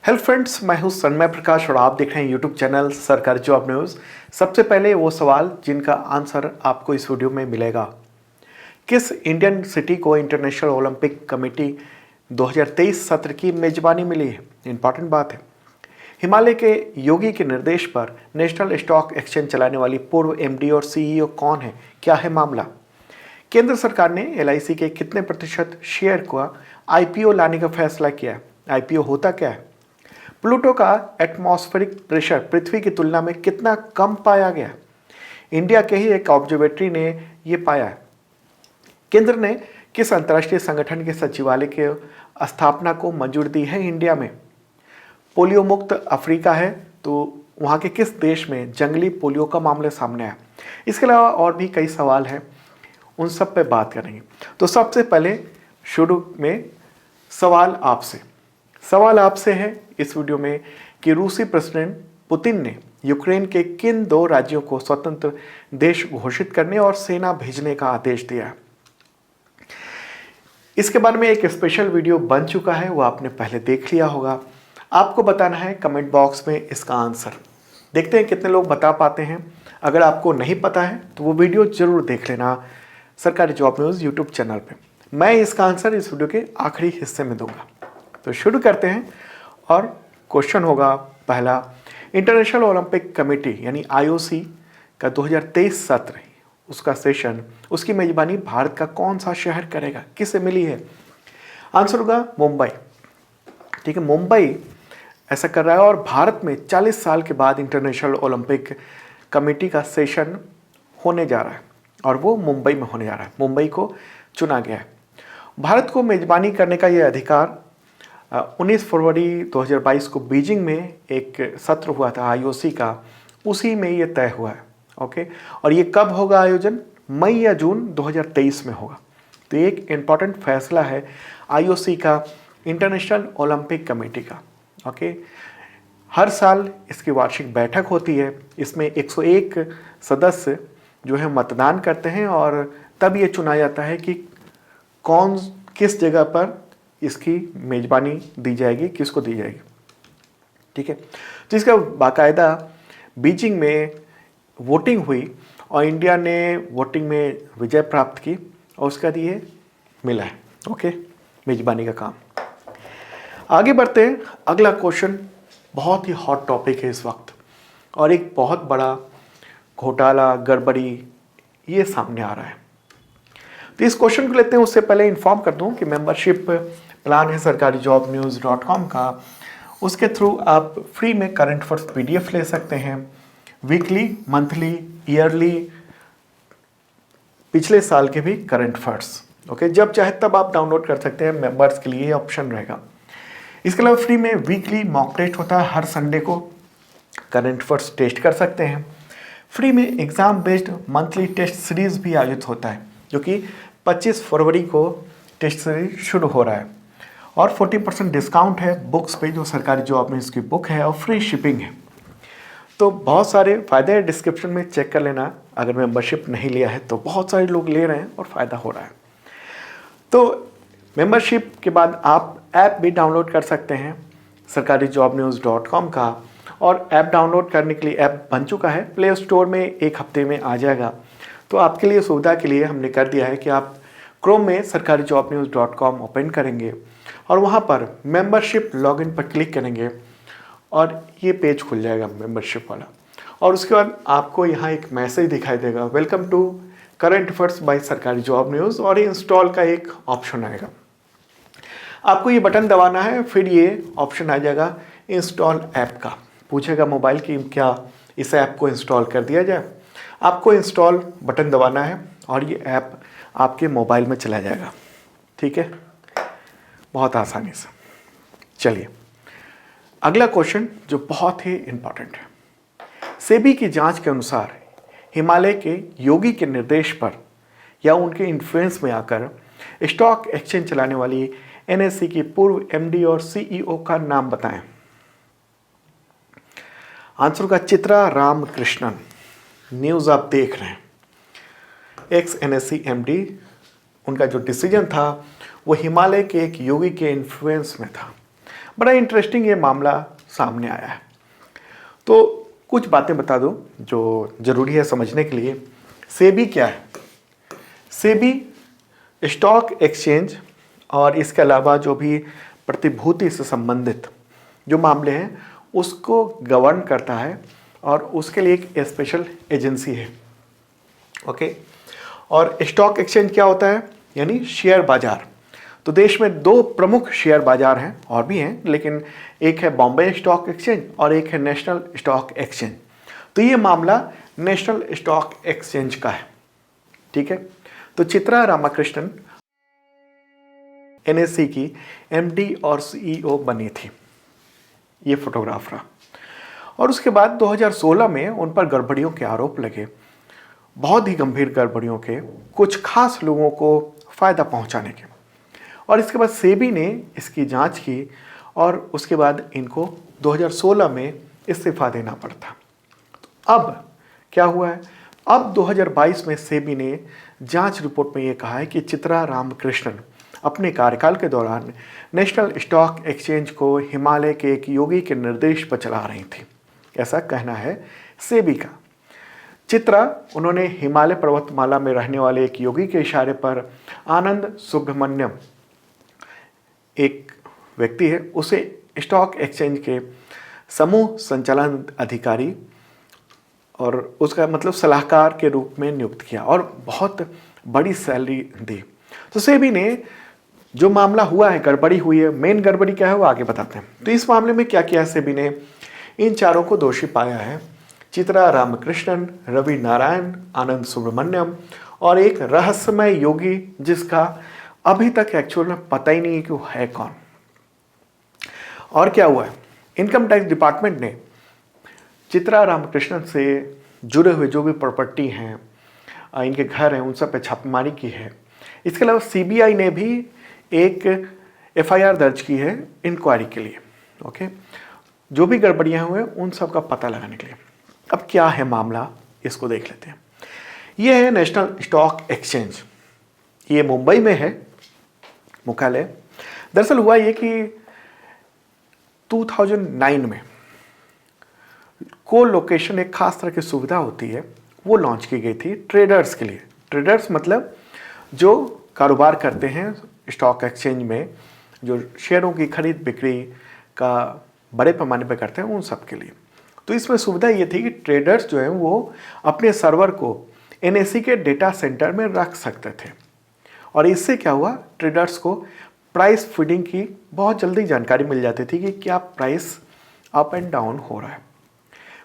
Hello friends, मैं हूं सन्मय प्रकाश और आप देख रहे हैं यूट्यूब चैनल सरकारी जॉब न्यूज़। सबसे पहले वो सवाल जिनका आंसर आपको इस वीडियो में मिलेगा। किस इंडियन सिटी को इंटरनेशनल ओलंपिक कमेटी 2023 सत्र की मेजबानी मिली है? इंपॉर्टेंट बात है। हिमालय के योगी के निर्देश पर नेशनल स्टॉक एक्सचेंज चलाने वाली पूर्व एमडी और सीईओ कौन है? क्या है मामला? केंद्र सरकार ने एलआईसी के कितने प्रतिशत शेयर को आईपीओ लाने का फैसला किया? आईपीओ होता क्या है? प्लूटो का एटमॉस्फेरिक प्रेशर पृथ्वी की तुलना में कितना कम पाया गया? इंडिया के ही एक ऑब्जर्वेटरी ने यह पाया है। केंद्र ने किस अंतर्राष्ट्रीय संगठन के सचिवालय के स्थापना को मंजूरी दी है इंडिया में? पोलियो मुक्त अफ्रीका है तो वहाँ के किस देश में जंगली पोलियो का मामला सामने आया? इसके अलावा और भी कई सवाल हैं, उन सब पे बात करेंगे। तो सबसे पहले शुरू में सवाल आपसे है इस वीडियो में कि रूसी प्रेसिडेंट पुतिन ने यूक्रेन के किन दो राज्यों को स्वतंत्र देश घोषित करने और सेना भेजने का आदेश दिया है? इसके बारे में एक स्पेशल वीडियो बन चुका है, वो आपने पहले देख लिया होगा। आपको बताना है कमेंट बॉक्स में इसका आंसर। देखते हैं कितने लोग बता पाते हैं। अगर आपको नहीं पता है तो वो वीडियो जरूर देख लेना सरकारी जॉब न्यूज़ यूट्यूब चैनल पे। मैं इसका आंसर इस वीडियो के आखिरी हिस्से में दूंगा। तो शुरू करते हैं और क्वेश्चन होगा पहला, इंटरनेशनल ओलंपिक कमेटी यानी आईओसी का 2023 सत्र, उसका सेशन, उसकी मेजबानी भारत का कौन सा शहर करेगा? किसे मिली है? आंसर होगा मुंबई। ठीक है, मुंबई ऐसा कर रहा है और भारत में 40 साल के बाद इंटरनेशनल ओलंपिक कमेटी का सेशन होने जा रहा है और वो मुंबई में होने जा रहा है। मुंबई को चुना गया है। भारत को मेजबानी करने का ये अधिकार 19 फरवरी 2022 को बीजिंग में एक सत्र हुआ था आईओसी का, उसी में ये तय हुआ है। ओके, और ये कब होगा आयोजन? मई या जून 2023 में होगा। तो एक इम्पॉर्टेंट फैसला है आईओसी का, इंटरनेशनल ओलंपिक कमेटी का। ओके, हर साल इसकी वार्षिक बैठक होती है। इसमें 101 सदस्य जो है मतदान करते हैं और तब ये चुना जाता है कि कौन किस जगह पर इसकी मेजबानी दी जाएगी, किसको दी जाएगी। ठीक है, तो इसका बाकायदा बीजिंग में वोटिंग हुई और इंडिया ने वोटिंग में विजय प्राप्त की और उसका ये मिला है। ओके, मेजबानी का काम। आगे बढ़ते हैं। अगला क्वेश्चन बहुत ही हॉट टॉपिक है इस वक्त और एक बहुत बड़ा घोटाला, गड़बड़ी ये सामने आ रहा है। तो इस क्वेश्चन को लेते हैं। उससे पहले इन्फॉर्म कर दूं कि मेंबरशिप प्लान है सरकारी जॉब न्यूज़.com का, उसके थ्रू आप फ्री में करंट अफेयर्स पीडीएफ ले सकते हैं, वीकली, मंथली, ईयरली, पिछले साल के भी करंट अफेयर्स। ओके, जब चाहे तब आप डाउनलोड कर सकते हैं। मेंबर्स के लिए ऑप्शन रहेगा। इसके अलावा फ्री में वीकली मॉक टेस्ट होता है, हर संडे को करंट अफेयर्स टेस्ट कर सकते हैं। फ्री में exam based monthly test series भी आयोजित होता है, जो कि 25 फरवरी को टेस्ट सीरीज शुरू हो रहा है और 40% डिस्काउंट है बुक्स पे, जो सरकारी जॉब में इसकी बुक है, और फ्री शिपिंग है। तो बहुत सारे फ़ायदे हैं, डिस्क्रिप्शन में चेक कर लेना। अगर मेंबरशिप नहीं लिया है तो बहुत सारे लोग ले रहे हैं और फ़ायदा हो रहा है। तो मेंबरशिप के बाद आप ऐप भी डाउनलोड कर सकते हैं सरकारी जॉब न्यूज़.com का, और ऐप डाउनलोड करने के लिए ऐप बन चुका है, प्ले स्टोर में एक हफ्ते में आ जाएगा। तो आपके लिए सुविधा के लिए हमने कर दिया है कि आप क्रोम में सरकारी जॉब न्यूज़.com ओपन करेंगे और वहाँ पर मेंबरशिप लॉगिन पर क्लिक करेंगे और ये पेज खुल जाएगा मेंबरशिप वाला। और उसके बाद आपको यहाँ एक मैसेज दिखाई देगा, welcome to current affairs by Sarkari job news, और इंस्टॉल का एक ऑप्शन आएगा। आपको ये बटन दबाना है, फिर ये ऑप्शन आ जाएगा इंस्टॉल ऐप का। पूछेगा मोबाइल की क्या इस ऐप को इंस्टॉल कर दिया जाए। आपको इंस्टॉल बटन दबाना है और ये ऐप आपके मोबाइल में चला जाएगा। ठीक है, बहुत आसानी से। चलिए अगला क्वेश्चन जो बहुत ही इंपॉर्टेंट है। सेबी की जांच के अनुसार हिमालय के योगी के निर्देश पर या उनके इन्फ्लुएंस में आकर स्टॉक एक्सचेंज चलाने वाली एनएससी की पूर्व एमडी और सीईओ का नाम बताएं। आंसर का चित्रा रामकृष्णन। न्यूज़ आप देख रहे हैं। एक्स एनएससी एमडी, उनका जो डिसीजन था वो हिमालय के एक योगी के इन्फ्लुएंस में था। बड़ा इंटरेस्टिंग ये मामला सामने आया है। तो कुछ बातें बता दूं जो ज़रूरी है समझने के लिए। सेबी क्या है? सेबी स्टॉक एक्सचेंज और इसके अलावा जो भी प्रतिभूति से संबंधित जो मामले हैं उसको गवर्न करता है और उसके लिए एक स्पेशल एजेंसी है। ओके। और स्टॉक एक्सचेंज क्या होता है? यानी शेयर बाजार। तो देश में दो प्रमुख शेयर बाजार हैं, और भी हैं, लेकिन एक है बॉम्बे स्टॉक एक्सचेंज और एक है नेशनल स्टॉक एक्सचेंज। तो ये मामला नेशनल स्टॉक एक्सचेंज का है। ठीक है। तो चित्रा रामाकृष्णन एनएससी की एमडी और सीईओ बनी थी, ये फोटोग्राफर। और उसके बाद 2016 में उन पर गड़बड़ियों के आरोप लगे, बहुत ही गंभीर गड़बड़ियों के, कुछ खास लोगों को फ़ायदा पहुंचाने के। और इसके बाद सेबी ने इसकी जांच की और उसके बाद इनको 2016 में इस्तीफा देना पड़ता। अब क्या हुआ है? अब 2022 में सेबी ने जांच रिपोर्ट में ये कहा है कि चित्रा रामकृष्णन अपने कार्यकाल के दौरान नेशनल स्टॉक एक्सचेंज को हिमालय के एक योगी के निर्देश पर चला रही थी, ऐसा कहना है सेबी का। चित्रा, उन्होंने हिमालय पर्वतमाला में रहने वाले एक योगी के इशारे पर आनंद सुब्रमण्यम, एक व्यक्ति है, उसे स्टॉक एक्सचेंज के समूह संचालन अधिकारी और उसका मतलब सलाहकार के रूप में नियुक्त किया और बहुत बड़ी सैलरी दी। तो सेबी ने जो मामला हुआ है, गड़बड़ी हुई है, मेन गड़बड़ी क्या है वो आगे बताते हैं। तो इस मामले में क्या किया है सेबी ने? इन चारों को दोषी पाया है, चित्रा रामकृष्णन, रवि नारायण, आनंद सुब्रमण्यम और एक रहस्यमय योगी जिसका अभी तक एक्चुअल में पता ही नहीं है कि वो है कौन। और क्या हुआ है? इनकम टैक्स डिपार्टमेंट ने चित्रा रामकृष्णन से जुड़े हुए जो भी प्रॉपर्टी हैं, इनके घर हैं, उन सब पे छापेमारी की है। इसके अलावा सीबीआई ने भी एक एफआईआर दर्ज की है इंक्वायरी के लिए। ओके। जो भी गड़बड़ियाँ हुए उन सब का पता लगाने के लिए। अब क्या है मामला, इसको देख लेते हैं। ये है नेशनल स्टॉक एक्सचेंज, ये मुंबई में है मुख्यालय। दरअसल हुआ ये कि 2009 में को लोकेशन, एक खास तरह की सुविधा होती है, वो लॉन्च की गई थी ट्रेडर्स के लिए। ट्रेडर्स मतलब जो कारोबार करते हैं स्टॉक एक्सचेंज में, जो शेयरों की खरीद बिक्री का बड़े पैमाने पर करते हैं, उन सब के लिए। तो इसमें सुविधा ये थी कि ट्रेडर्स जो हैं वो अपने सर्वर को एनएससी के डेटा सेंटर में रख सकते थे। और इससे क्या हुआ? ट्रेडर्स को प्राइस फीडिंग की बहुत जल्दी जानकारी मिल जाती थी कि क्या प्राइस अप एंड डाउन हो रहा है।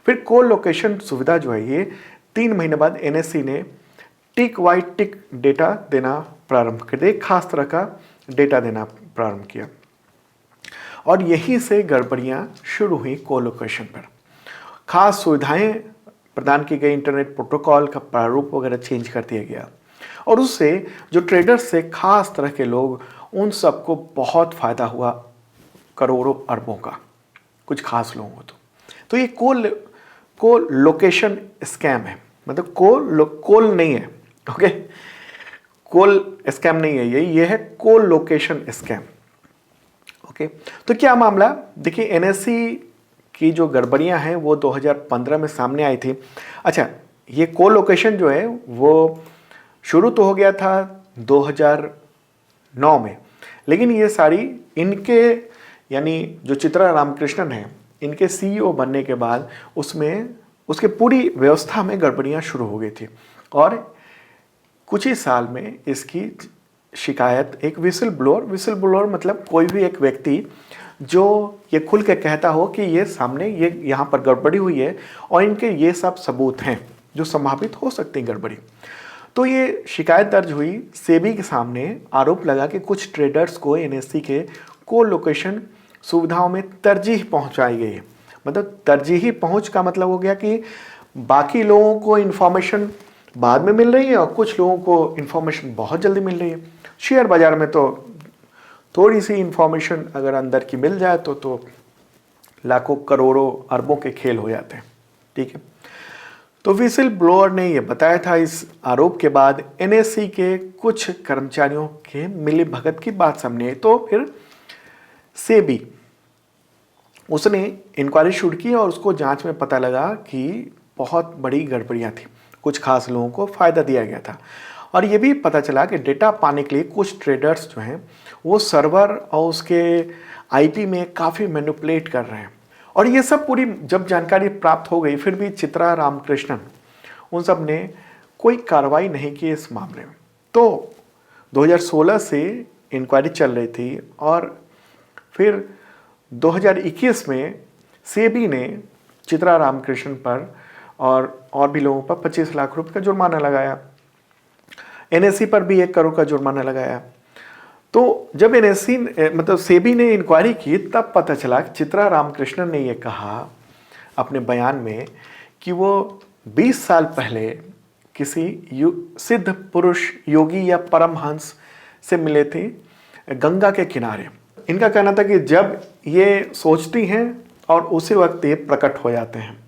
फिर को लोकेशन सुविधा जो है ये 3 महीने बाद एनएससी ने टिक वाई टिक डेटा देना प्रारंभ कर दिया, खास तरह का डेटा देना प्रारंभ किया। और यहीं से गड़बड़ियाँ शुरू हुई को लोकेशन पर। खास सुविधाएं प्रदान की गई, इंटरनेट प्रोटोकॉल का प्रारूप वगैरह चेंज कर दिया गया और उससे जो ट्रेडर्स से खास तरह के लोग, उन सबको बहुत फ़ायदा हुआ, करोड़ों अरबों का, कुछ खास लोगों को। तो ये को लोकेशन स्कैम है, मतलब कोल नहीं है। ओके, कोल स्कैम नहीं है ये है को लोकेशन स्कैम। ओके। तो क्या मामला? देखिए, एनएससी की जो गड़बड़ियां हैं वो 2015 में सामने आई थी। अच्छा, ये को लोकेशन जो है वो शुरू तो हो गया था 2009 में, लेकिन ये सारी इनके, यानी जो चित्रा रामकृष्णन हैं, इनके सीईओ बनने के बाद उसमें उसके पूरी व्यवस्था में गड़बड़ियां शुरू हो गई थी। और कुछ ही साल में इसकी शिकायत एक विसिल ब्लोअर मतलब कोई भी एक व्यक्ति जो ये खुल के कहता हो कि ये सामने ये यहाँ पर गड़बड़ी हुई है और इनके ये सब सबूत हैं जो संभावित हो सकती है गड़बड़ी। तो ये शिकायत दर्ज हुई सेबी के सामने, आरोप लगा कि कुछ ट्रेडर्स को एनएससी के को लोकेशन सुविधाओं में तरजीह पहुंचाई गई है। मतलब तरजीही पहुंच का मतलब हो गया कि बाकी लोगों को इन्फॉर्मेशन बाद में मिल रही है और कुछ लोगों को इन्फॉर्मेशन बहुत जल्दी मिल रही है। शेयर बाजार में तो थोड़ी सी इन्फॉर्मेशन अगर अंदर की मिल जाए तो लाखों करोड़ों अरबों के खेल हो जाते हैं। ठीक है। तो विसिल ब्लोअर ने यह बताया था। इस आरोप के बाद एनएससी के कुछ कर्मचारियों के मिली भगत की बात सामने आई। तो फिर सेबी उसने इंक्वायरी शुरू की और उसको जांच में पता लगा कि बहुत बड़ी गड़बड़ियाँ थी, कुछ खास लोगों को फ़ायदा दिया गया था। और ये भी पता चला कि डेटा पाने के लिए कुछ ट्रेडर्स जो हैं वो सर्वर और उसके आईपी में काफ़ी मैनिपुलेट कर रहे हैं। और ये सब पूरी जब जानकारी प्राप्त हो गई, फिर भी चित्रा रामकृष्णन उन सब ने कोई कार्रवाई नहीं की इस मामले में। तो 2016 से इंक्वायरी चल रही थी और फिर 2021 में सेबी ने चित्रा रामकृष्णन पर और भी लोगों पर 25 लाख रुपए का जुर्माना लगाया। एनएससी पर भी 1 करोड़ का जुर्माना लगाया। तो जब एनएससी मतलब सेबी ने इंक्वायरी की तब पता चला कि चित्रा रामकृष्णन ने ये कहा अपने बयान में कि वो 20 साल पहले किसी सिद्ध पुरुष योगी या परमहंस से मिले थे गंगा के किनारे। इनका कहना था कि जब ये सोचती हैं और उसी वक्त ये प्रकट हो जाते हैं।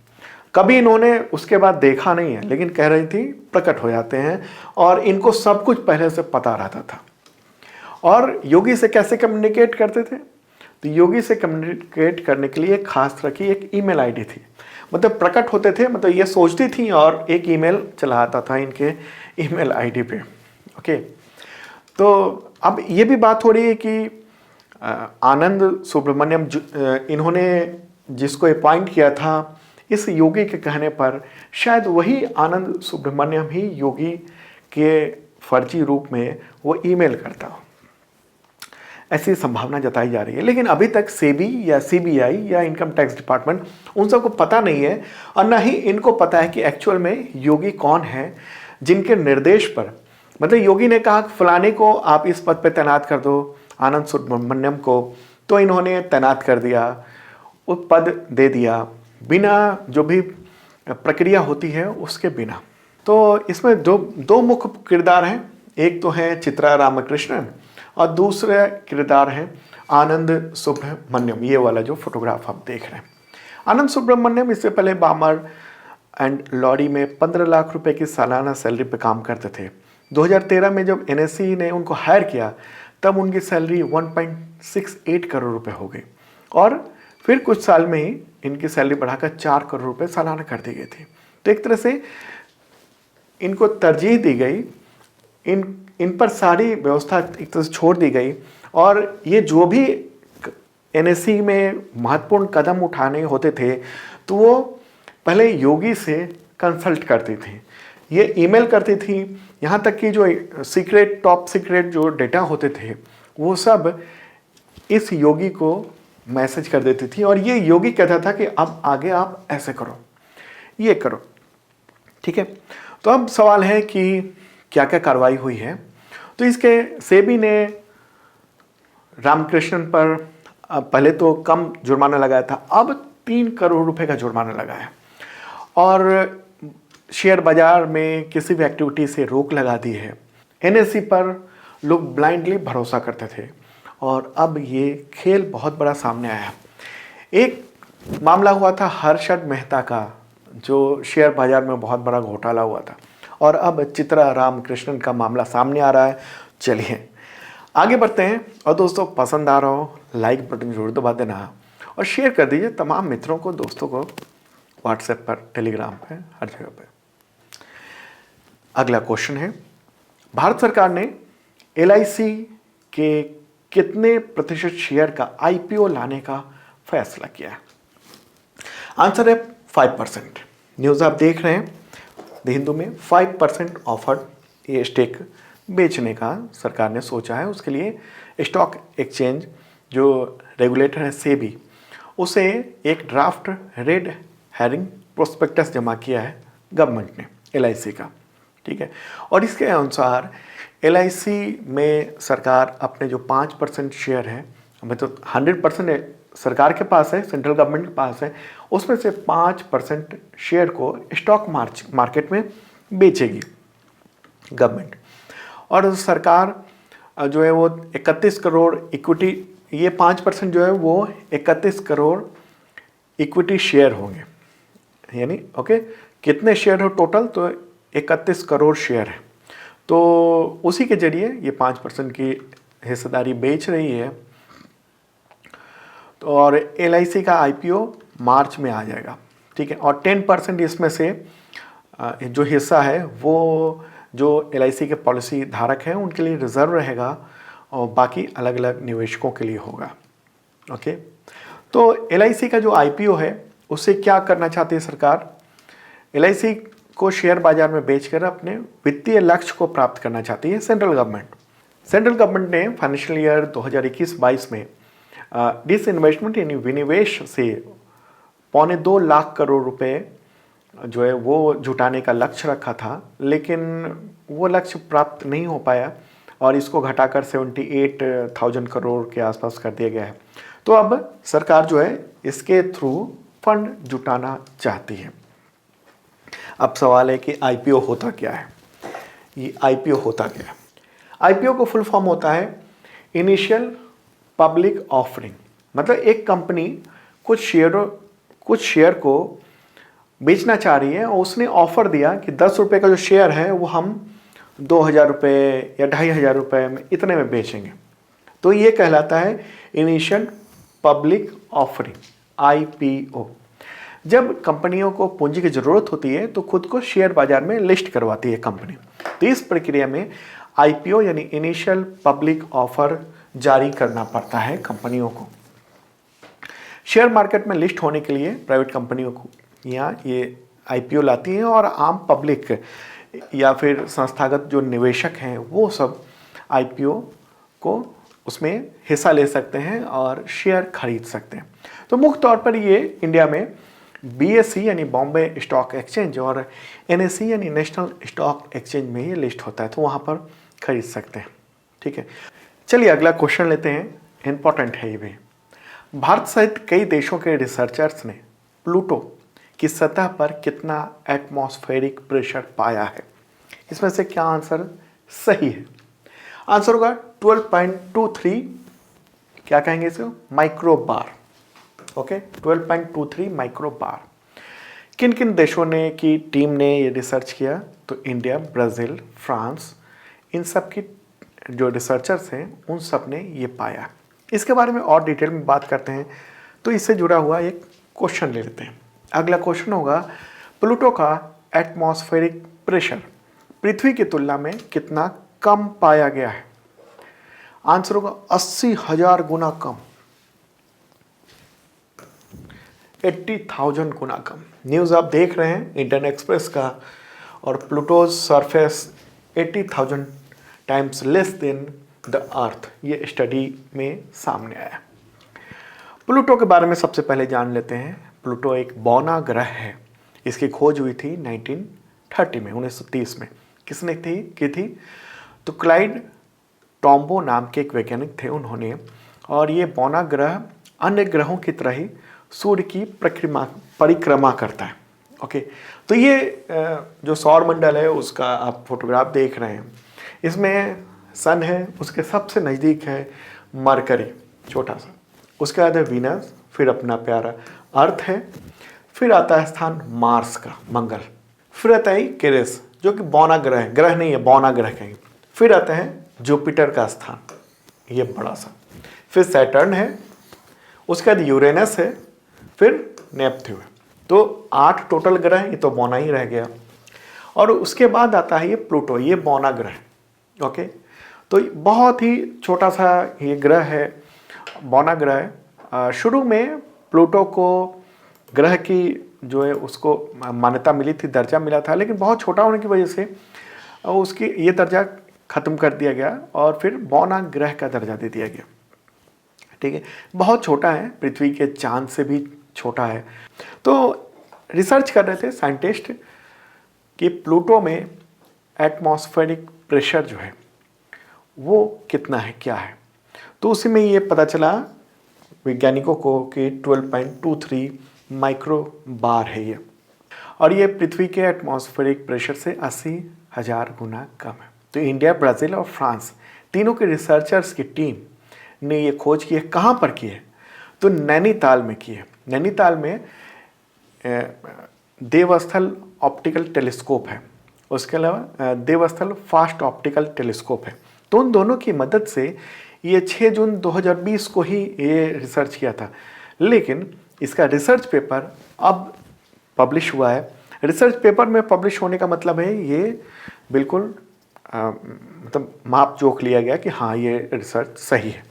कभी इन्होंने उसके बाद देखा नहीं है, लेकिन कह रही थी प्रकट हो जाते हैं और इनको सब कुछ पहले से पता रहता था। और योगी से कैसे कम्युनिकेट करते थे? तो योगी से कम्युनिकेट करने के लिए खास तरह की एक ईमेल आईडी थी। मतलब प्रकट होते थे, मतलब ये सोचती थी और एक ईमेल चलाता था इनके ईमेल आईडी पे। ओके, तो अब ये भी बात हो रही है कि आनंद सुब्रमण्यम इन्होंने जिसको अपॉइंट किया था इस योगी के कहने पर शायद वही आनंद सुब्रमण्यम ही योगी के फर्जी रूप में वो ईमेल करता हो, ऐसी संभावना जताई जा रही है। लेकिन अभी तक सेबी या सीबीआई या इनकम टैक्स डिपार्टमेंट उन सबको पता नहीं है और ना ही इनको पता है कि एक्चुअल में योगी कौन है जिनके निर्देश पर, मतलब योगी ने कहा फलाने को आप इस पद पे तैनात कर दो, आनंद सुब्रमण्यम को, तो इन्होंने तैनात कर दिया, वो पद दे दिया बिना जो भी प्रक्रिया होती है उसके बिना। तो इसमें दो मुख्य किरदार हैं, एक तो है चित्रा रामकृष्णन और दूसरा किरदार है आनंद सुब्रमण्यम। ये वाला जो फोटोग्राफ आप देख रहे हैं, आनंद सुब्रमण्यम इससे पहले बामर एंड लॉरी में 15 लाख रुपए की सालाना सैलरी पे काम करते थे। 2013 में जब एनएससी ने उनको हायर किया तब उनकी सैलरी 1.68 करोड़ रुपए हो गई और फिर कुछ साल में ही इनकी सैलरी बढ़ाकर 4 करोड़ रुपए सालाना कर दी गई थी। तो एक तरह से इनको तरजीह दी गई, इन पर सारी व्यवस्था एक तरह से छोड़ दी गई और ये जो भी एनएससी में महत्वपूर्ण कदम उठाने होते थे तो वो पहले योगी से कंसल्ट करती थी, ये ईमेल करती थी। यहाँ तक कि जो टॉप सीक्रेट जो डेटा होते थे वो सब इस योगी को मैसेज कर देती थी और ये योगी कहता था कि अब आगे आप ऐसे करो, ये करो, ठीक है। तो अब सवाल है कि क्या क्या कार्रवाई हुई है। तो इसके सेबी ने रामकृष्णन पर पहले तो कम जुर्माना लगाया था, अब 3 करोड़ रुपए का जुर्माना लगाया और शेयर बाजार में किसी भी एक्टिविटी से रोक लगा दी है। एनएससी पर लोग ब्लाइंडली भरोसा करते थे और अब ये खेल बहुत बड़ा सामने आया। एक मामला हुआ था हर्षद मेहता का, जो शेयर बाजार में बहुत बड़ा घोटाला हुआ था और अब चित्रा रामकृष्णन का मामला सामने आ रहा है। चलिए आगे बढ़ते हैं और दोस्तों पसंद आ रहा हो लाइक बटन जरूर दबा देना और शेयर कर दीजिए तमाम मित्रों को, दोस्तों को, व्हाट्सएप पर, टेलीग्राम पर, हर जगह पर। अगला क्वेश्चन है, भारत सरकार ने एलआईसी के कितने प्रतिशत शेयर का आईपीओ लाने का फैसला किया? आंसर है 5%। न्यूज़ आप देख रहे हैं द हिंदू में, 5% ऑफर ये स्टेक बेचने का सरकार ने सोचा है। उसके लिए स्टॉक एक्सचेंज जो रेगुलेटर है सेबी, उसे एक ड्राफ्ट रेड हेरिंग प्रोस्पेक्टस जमा किया है गवर्नमेंट ने एलआईसी का, ठीक है। और इसके अनुसार एलआईसी में सरकार अपने जो 5% शेयर है, हमें तो 100% सरकार के पास है, सेंट्रल गवर्नमेंट के पास है, उसमें से 5% शेयर को स्टॉक मार्केट में बेचेगी गवर्नमेंट। और सरकार जो है वो 31 करोड़ इक्विटी, ये 5% जो है वो 31 करोड़ इक्विटी शेयर होंगे, यानी ओके कितने शेयर हो टोटल, तो 31 करोड़ शेयर है। तो उसी के जरिए ये 5% की हिस्सेदारी बेच रही है। तो और LIC का IPO मार्च में आ जाएगा, ठीक है। और 10% इसमें से जो हिस्सा है वो जो LIC के पॉलिसी धारक हैं उनके लिए रिजर्व रहेगा और बाकी अलग अलग निवेशकों के लिए होगा। ओके, तो LIC का जो IPO है उससे क्या करना चाहती है सरकार? LIC को शेयर बाजार में बेचकर अपने वित्तीय लक्ष्य को प्राप्त करना चाहती है सेंट्रल गवर्नमेंट। सेंट्रल गवर्नमेंट ने फाइनेंशियल ईयर 2021-22 में डिसइन्वेस्टमेंट यानी विनिवेश से 1.25 लाख करोड़ रुपए जो है वो जुटाने का लक्ष्य रखा था, लेकिन वो लक्ष्य प्राप्त नहीं हो पाया और इसको घटाकर 78,000 करोड़ के आसपास कर दिया गया है। तो अब सरकार जो है इसके थ्रू फंड जुटाना चाहती है। अब सवाल है कि IPO होता क्या है? ये IPO होता क्या है? IPO को फुल फॉर्म होता है इनिशियल पब्लिक ऑफरिंग। मतलब एक कंपनी कुछ शेयर को बेचना चाह रही है और उसने ऑफर दिया कि 10 रुपये का जो शेयर है वो हम 2,000 रुपये या 2,500 रुपये में इतने में बेचेंगे। तो ये कहलाता है इनिशियल पब्लिक ऑफरिंग, IPO। जब कंपनियों को पूंजी की ज़रूरत होती है तो खुद को शेयर बाजार में लिस्ट करवाती है कंपनी। तो इस प्रक्रिया में IPO यानी इनिशियल पब्लिक ऑफर जारी करना पड़ता है कंपनियों को। शेयर मार्केट में लिस्ट होने के लिए प्राइवेट कंपनियों को यहाँ ये IPO लाती हैं और आम पब्लिक या फिर संस्थागत जो निवेशक हैं वो सब IPO को उसमें हिस्सा ले सकते हैं और शेयर खरीद सकते हैं। तो मुख्य तौर पर ये इंडिया में BSE यानी बॉम्बे स्टॉक एक्सचेंज और NSE यानी नेशनल स्टॉक एक्सचेंज में ये लिस्ट होता है, तो वहाँ पर खरीद सकते हैं, ठीक है। चलिए अगला क्वेश्चन लेते हैं, इम्पॉर्टेंट है ये भी। भारत सहित कई देशों के रिसर्चर्स ने प्लूटो की सतह पर कितना एटमॉस्फेरिक प्रेशर पाया है? इसमें से क्या आंसर सही है? आंसर होगा 12.23, क्या कहेंगे इसे, माइक्रोबार। ओके, 12.23 माइक्रोबार। किन किन देशों ने की टीम ने ये रिसर्च किया? तो इंडिया, ब्राज़ील, फ्रांस, इन सब की जो रिसर्चर्स हैं उन सब ने ये पाया। इसके बारे में और डिटेल में बात करते हैं, तो इससे जुड़ा हुआ एक क्वेश्चन ले लेते हैं। अगला क्वेश्चन होगा, प्लूटो का एटमॉस्फेरिक प्रेशर पृथ्वी की तुलना में कितना कम पाया गया है? आंसर होगा 80,000 गुना कम, 80,000 गुना कम। न्यूज़ आप देख रहे हैं इंडियन एक्सप्रेस का, और Pluto's surface 80,000 times less than the earth, ये स्टडी में सामने आया। प्लूटो के बारे में सबसे पहले जान लेते हैं। प्लूटो एक बौना ग्रह है। इसकी खोज हुई थी 1930 में, 1930 में। किसने की थी? तो क्लाइड टॉम्बो नाम के एक वैज्ञानिक थे उन्होंने। और ये बौना ग्रह अन्य ग्रहों की तरह ही सूर्य की परिक्रमा करता है। ओके, तो ये जो सौर मंडल है उसका आप फोटोग्राफ देख रहे हैं, इसमें सन है, उसके सबसे नज़दीक है मरकरी, छोटा सा, उसके बाद है वीनस, फिर अपना प्यारा अर्थ है, फिर आता है स्थान मार्स का, मंगल, फिर आता है केरेस जो कि बौना ग्रह है, ग्रह नहीं है बौना ग्रह कहेंगे, फिर आता है जुपिटर का स्थान, ये बड़ा सा, फिर सैटर्न है, उसके बाद यूरेनस है, फिर नेपच्यून है। तो 8 टोटल ग्रह हैं, ये तो बौना ही रह गया। और उसके बाद आता है ये प्लूटो, ये बौना ग्रह। ओके, तो बहुत ही छोटा सा ये ग्रह है, बौना ग्रह है। शुरू में प्लूटो को ग्रह की जो है उसको मान्यता मिली थी, दर्जा मिला था, लेकिन बहुत छोटा होने की वजह से उसकी ये दर्जा ख़त्म कर दिया गया और फिर बौना ग्रह का दर्जा दे दिया गया। ठीक है, बहुत छोटा है, पृथ्वी के चांद से भी छोटा है। तो रिसर्च कर रहे थे साइंटिस्ट कि प्लूटो में एटमॉस्फेरिक प्रेशर जो है वो कितना है, क्या है। तो उसी में ये पता चला वैज्ञानिकों को कि 12.23 माइक्रोबार है ये, और ये पृथ्वी के एटमॉस्फेरिक प्रेशर से 80,000 गुना कम है। तो इंडिया, ब्राज़ील और फ्रांस तीनों के रिसर्चर्स की टीम ने ये खोज की है। कहाँ पर की है? तो नैनीताल में की है। नैनीताल में देवस्थल ऑप्टिकल टेलीस्कोप है, उसके अलावा देवस्थल फास्ट ऑप्टिकल टेलीस्कोप है। तो उन दोनों की मदद से ये 6 जून 2020 को ही ये रिसर्च किया था। लेकिन इसका रिसर्च पेपर अब पब्लिश हुआ है। रिसर्च पेपर में पब्लिश होने का मतलब है ये बिल्कुल मतलब माप जोख लिया गया कि हाँ ये रिसर्च सही है।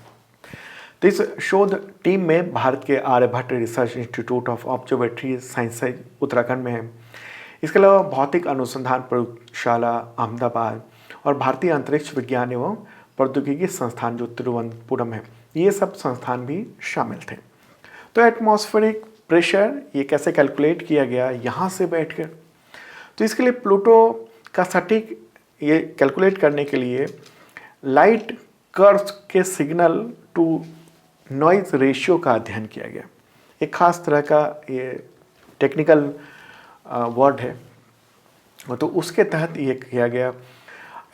तो इस शोध टीम में भारत के Aryabhatta research institute of observatory science Uttarakhand में है। इसके अलावा भौतिक अनुसंधान प्रयोगशाला अहमदाबाद और भारतीय अंतरिक्ष विज्ञान एवं प्रौद्योगिकी संस्थान जो तिरुवनंतपुरम है, ये सब संस्थान भी शामिल थे। तो एटमॉस्फेरिक प्रेशर ये कैसे कैलकुलेट किया गया यहाँ से बैठकर, तो इसके लिए प्लूटो का सटीक ये कैलकुलेट करने के लिए लाइट कर्व्स के सिग्नल टू नॉइज रेशियो का अध्ययन किया गया। एक खास तरह का ये टेक्निकल वर्ड है, तो उसके तहत ये किया गया।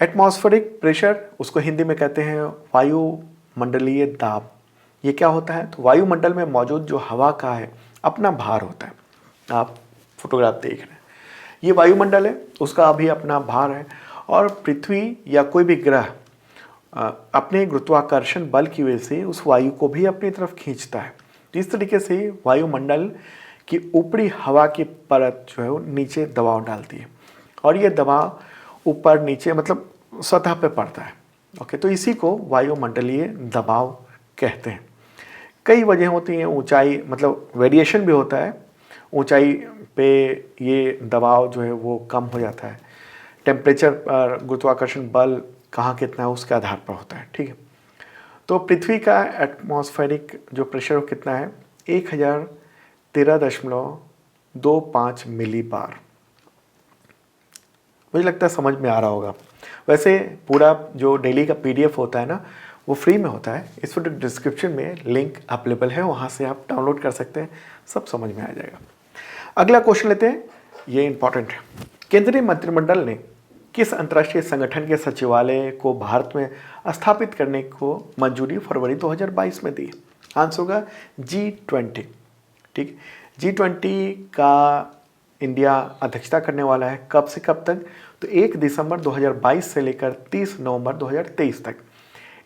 एटमॉस्फेरिक प्रेशर उसको हिंदी में कहते हैं वायुमंडलीय दाब। ये क्या होता है, तो वायुमंडल में मौजूद जो हवा का है अपना भार होता है। आप फोटोग्राफ देख रहे हैं, ये वायुमंडल है, उसका अभी अपना भार है और पृथ्वी या कोई भी ग्रह अपने गुरुत्वाकर्षण बल की वजह से उस वायु को भी अपनी तरफ खींचता है। इस तरीके से वायुमंडल की ऊपरी हवा की परत जो है वो नीचे दबाव डालती है और ये दबाव ऊपर नीचे मतलब सतह पे पड़ता है। ओके, तो इसी को वायुमंडलीय दबाव कहते हैं। कई वजह होती हैं, ऊंचाई मतलब वेरिएशन भी होता है, ऊंचाई पे ये दबाव जो है वो कम हो जाता है, टेम्परेचर पर गुरुत्वाकर्षण बल कहाँ कितना है उसके आधार पर होता है। ठीक है, तो पृथ्वी का एटमॉस्फेरिक जो प्रेशर कितना है 1013.25 मिली बार। मुझे लगता है समझ में आ रहा होगा। वैसे पूरा जो डेली का पीडीएफ होता है ना वो फ्री में होता है। इस वीडियो डिस्क्रिप्शन में लिंक अवेलेबल है, वहाँ से आप डाउनलोड कर सकते हैं, सब समझ में आ जाएगा। अगला क्वेश्चन लेते हैं, ये इंपॉर्टेंट है। केंद्रीय मंत्रिमंडल ने किस अंतर्राष्ट्रीय संगठन के सचिवालय को भारत में स्थापित करने को मंजूरी फरवरी 2022 में दी? आंसर होगा G20। ठीक, G20 का इंडिया अध्यक्षता करने वाला है। कब से कब तक? तो 1 दिसंबर 2022 से लेकर 30 नवंबर 2023 तक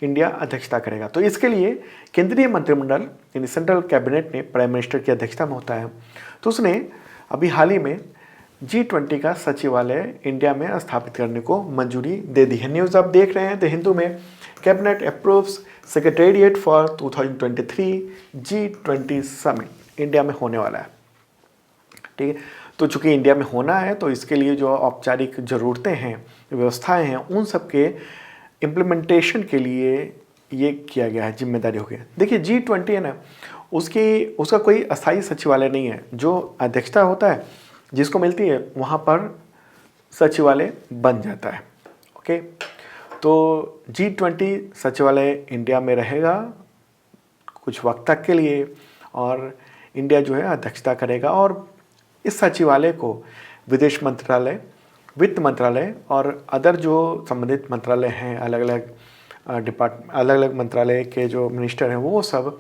इंडिया अध्यक्षता करेगा। तो इसके लिए केंद्रीय मंत्रिमंडल यानी सेंट्रल कैबिनेट ने प्राइम मिनिस्टर की अध्यक्षता में होता है, तो उसने अभी हाल ही में G20 का सचिवालय इंडिया में स्थापित करने को मंजूरी दे दी है। न्यूज़ आप देख रहे हैं द हिंदू में, cabinet approves secretariat for 2023 G20 summit India में होने वाला है। ठीक है, तो चूंकि इंडिया में होना है तो इसके लिए जो औपचारिक ज़रूरतें हैं, व्यवस्थाएं हैं, उन सब के इम्प्लीमेंटेशन के लिए ये किया गया है, जिम्मेदारी हो गया। देखिए G20 है ना, उसका कोई अस्थायी सचिवालय नहीं है। जो अध्यक्षता होता है जिसको मिलती है वहाँ पर सचिवालय बन जाता है। ओके, तो G20 सचिवालय इंडिया में रहेगा कुछ वक्त तक के लिए और इंडिया जो है अध्यक्षता करेगा और इस सचिवालय को विदेश मंत्रालय, वित्त मंत्रालय और अदर जो संबंधित मंत्रालय हैं, अलग अलग मंत्रालय के जो मिनिस्टर हैं वो सब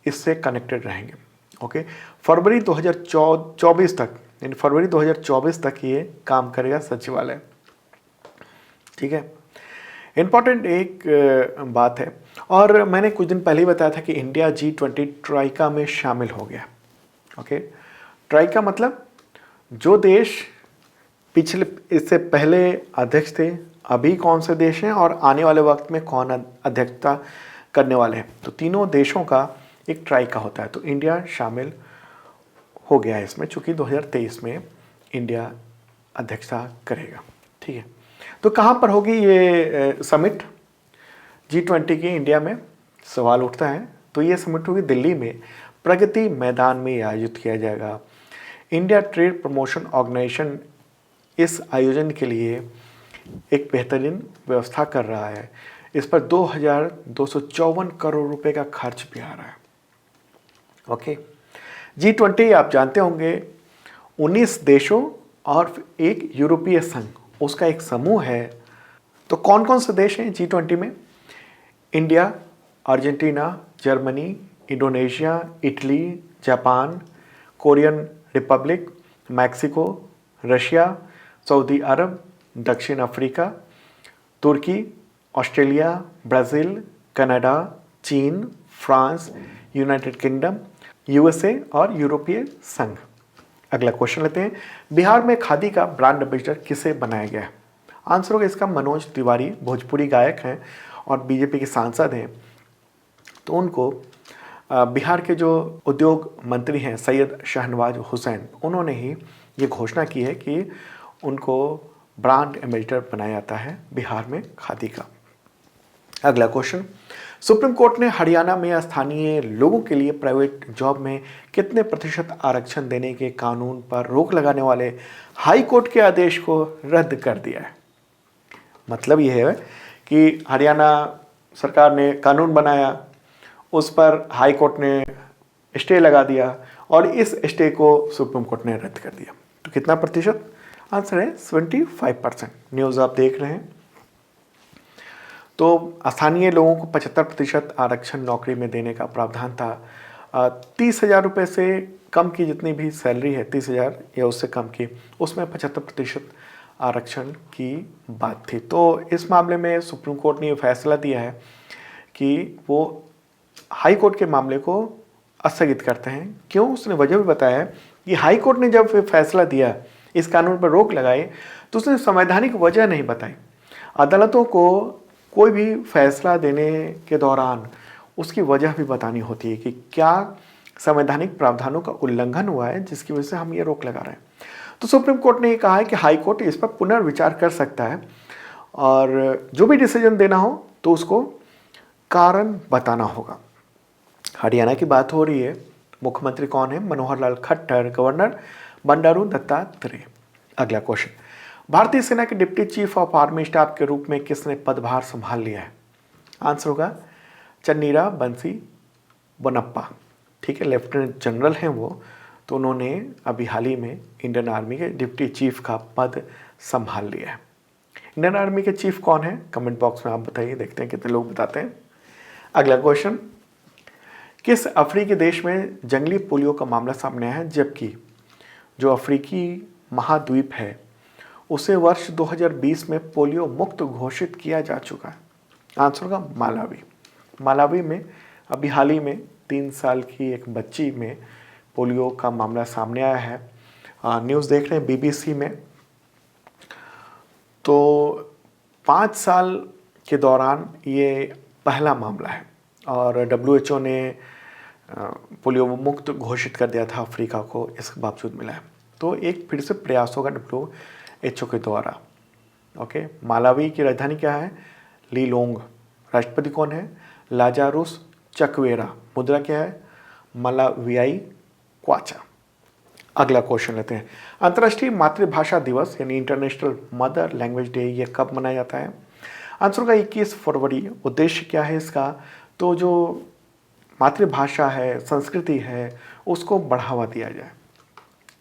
इससे कनेक्टेड रहेंगे। ओके, फरवरी 2024 तक यानी फरवरी 2024 तक ये काम करेगा सचिवालय। ठीक है, इम्पॉर्टेंट एक बात है और मैंने कुछ दिन पहले ही बताया था कि इंडिया G20 ट्राइका में शामिल हो गया। ओके, ट्राइका मतलब जो देश पिछले इससे पहले अध्यक्ष थे, अभी कौन से देश हैं और आने वाले वक्त में कौन अध्यक्षता करने वाले हैं, तो तीनों देशों का एक ट्राइका होता है। तो इंडिया शामिल हो गया है इसमें, चूँकि 2023 में इंडिया अध्यक्षता करेगा। ठीक है, तो कहाँ पर होगी ये समिट G20 की? इंडिया में सवाल उठता है। तो ये समिट होगी दिल्ली में प्रगति मैदान में आयोजित किया जाएगा। इंडिया ट्रेड प्रमोशन ऑर्गेनाइजेशन इस आयोजन के लिए एक बेहतरीन व्यवस्था कर रहा है। इस पर 2254 करोड़ रुपए का खर्च भी आ रहा है। ओके, G20 आप जानते होंगे 19 देशों और एक यूरोपीय संघ, उसका एक समूह है। तो कौन कौन से देश हैं G20 में? India, Argentina, Germany, Indonesia, Italy, Japan, Korean republic, Mexico, Russia, सऊदी अरब, दक्षिण अफ्रीका, तुर्की, ऑस्ट्रेलिया, ब्राज़ील, कनाडा, चीन, फ्रांस, यूनाइटेड किंगडम, यूएसए और यूरोपीय संघ। अगला क्वेश्चन लेते हैं, बिहार में खादी का ब्रांड एम्बेसडर किसे बनाया गया है? आंसर होगा इसका मनोज तिवारी, भोजपुरी गायक हैं और बीजेपी के सांसद हैं। तो उनको बिहार के जो उद्योग मंत्री हैं सैयद शाहनवाज हुसैन, उन्होंने ही ये घोषणा की है कि उनको ब्रांड एम्बेसडर बनाया जाता है बिहार में खादी का। अगला क्वेश्चन, सुप्रीम कोर्ट ने हरियाणा में स्थानीय लोगों के लिए प्राइवेट जॉब में कितने प्रतिशत आरक्षण देने के कानून पर रोक लगाने वाले हाई कोर्ट के आदेश को रद्द कर दिया है? मतलब यह है कि हरियाणा सरकार ने कानून बनाया, उस पर हाई कोर्ट ने स्टे लगा दिया और इस स्टे को सुप्रीम कोर्ट ने रद्द कर दिया। तो कितना प्रतिशत? आंसर है 75%। न्यूज़ आप देख रहे हैं। तो स्थानीय लोगों को 75% आरक्षण नौकरी में देने का प्रावधान था। 30,000 रुपये से कम की जितनी भी सैलरी है, 30,000 या उससे कम की, उसमें 75% आरक्षण की बात थी। तो इस मामले में सुप्रीम कोर्ट ने ये फैसला दिया है कि वो हाई कोर्ट के मामले को स्थगित करते हैं। क्यों? उसने वजह भी बताया है कि हाई कोर्ट ने जब फैसला दिया, इस कानून पर रोक लगाई, तो उसने संवैधानिक वजह नहीं बताई। अदालतों को कोई भी फैसला देने के दौरान उसकी वजह भी बतानी होती है कि क्या संवैधानिक प्रावधानों का उल्लंघन हुआ है जिसकी वजह से हम ये रोक लगा रहे हैं। तो सुप्रीम कोर्ट ने ये कहा है कि हाई कोर्ट इस पर पुनर्विचार कर सकता है और जो भी डिसीजन देना हो तो उसको कारण बताना होगा। हरियाणा की बात हो रही है। मुख्यमंत्री कौन है? मनोहर लाल खट्टर। गवर्नर बंडारू दत्तात्रेय। अगला क्वेश्चन, भारतीय सेना के deputy chief of army staff के रूप में किसने पदभार संभाल लिया है? आंसर होगा चन्नीरा बंसी बोनप्पा। ठीक है, लेफ्टिनेंट जनरल हैं वो। तो उन्होंने अभी हाल ही में इंडियन आर्मी के डिप्टी चीफ का पद संभाल लिया है। इंडियन आर्मी के चीफ कौन है? कमेंट बॉक्स में आप बताइए, देखते हैं कितने लोग बताते हैं। अगला क्वेश्चन, किस अफ्रीकी देश में जंगली पोलियो का मामला सामने आया है जबकि जो अफ्रीकी महाद्वीप है उसे वर्ष 2020 में पोलियो मुक्त घोषित किया जा चुका है? आंसर होगा मालावी। मालावी में अभी हाल ही में 3 साल की एक बच्ची में पोलियो का मामला सामने आया है। न्यूज़ देख रहे हैं बीबीसी में। तो 5 साल के दौरान ये पहला मामला है और WHO ने पोलियो मुक्त घोषित कर दिया था अफ्रीका को, इसके बावजूद मिला है। तो एक फिर से प्रयास होगा WHO के द्वारा। ओके, मालावी की राजधानी क्या है? लीलोंग। राष्ट्रपति कौन है? लाजारुस चकवेरा। मुद्रा क्या है? मालावियाई क्वाचा। अगला क्वेश्चन लेते हैं, अंतर्राष्ट्रीय मातृभाषा दिवस यानी इंटरनेशनल मदर लैंग्वेज डे ये कब मनाया जाता है? आंसर होगा 21 फरवरी। उद्देश्य क्या है इसका? तो जो मातृभाषा है, संस्कृति है, उसको बढ़ावा दिया जाए।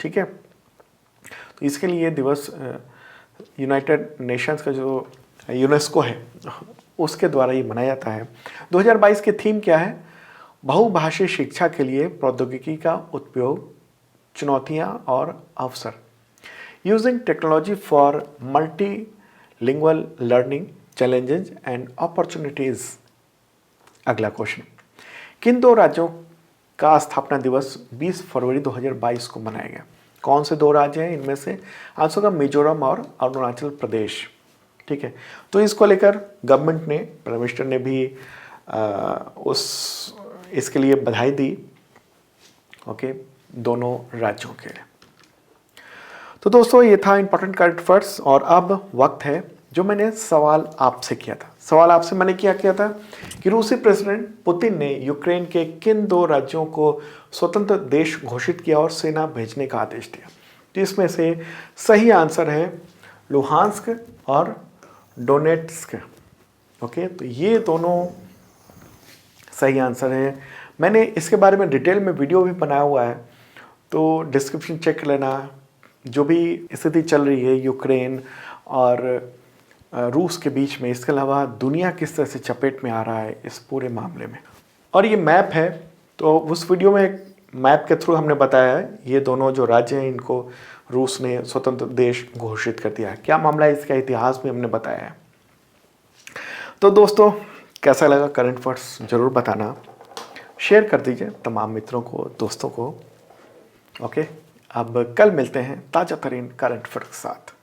ठीक है, तो इसके लिए ये दिवस यूनाइटेड नेशंस का जो यूनेस्को है उसके द्वारा ये मनाया जाता है। 2022 की थीम क्या है? बहुभाषी शिक्षा के लिए प्रौद्योगिकी का उपयोग, चुनौतियाँ और अवसर। Using technology for multi lingual learning, challenges and opportunities. अगला क्वेश्चन, किन 2 राज्यों का स्थापना दिवस 20 फरवरी 2022 को मनाया गया? कौन से 2 राज्य हैं इनमें से? आंसर होगा मिजोरम और अरुणाचल प्रदेश। ठीक है, तो इसको लेकर गवर्नमेंट ने, प्राइम मिनिस्टर ने भी इसके लिए बधाई दी। ओके, दोनों राज्यों के लिए। तो दोस्तों ये था इंपॉर्टेंट करंट अफेयर्स और अब वक्त है जो मैंने सवाल आपसे किया था। सवाल आपसे मैंने क्या किया था कि रूसी प्रेसिडेंट पुतिन ने यूक्रेन के किन 2 राज्यों को स्वतंत्र देश घोषित किया और सेना भेजने का आदेश दिया? तो इसमें से सही आंसर है लुहांस्क और डोनेट्स्क। ओके, तो ये दोनों सही आंसर है। मैंने इसके बारे में डिटेल में वीडियो भी बनाया हुआ है, तो डिस्क्रिप्शन चेक कर लेना। जो भी स्थिति चल रही है यूक्रेन और रूस के बीच में, इसके अलावा दुनिया किस तरह से चपेट में आ रहा है इस पूरे मामले में। और ये मैप है, तो उस वीडियो में मैप के थ्रू हमने बताया है ये दोनों जो राज्य हैं इनको रूस ने स्वतंत्र देश घोषित कर दिया है। क्या मामला है इसका इतिहास भी हमने बताया है। तो दोस्तों कैसा लगा करंट अफेयर्स ज़रूर बताना। शेयर कर दीजिए तमाम मित्रों को, दोस्तों को। ओके, अब कल मिलते हैं ताज़ा तरीन करंट अफेयर के साथ।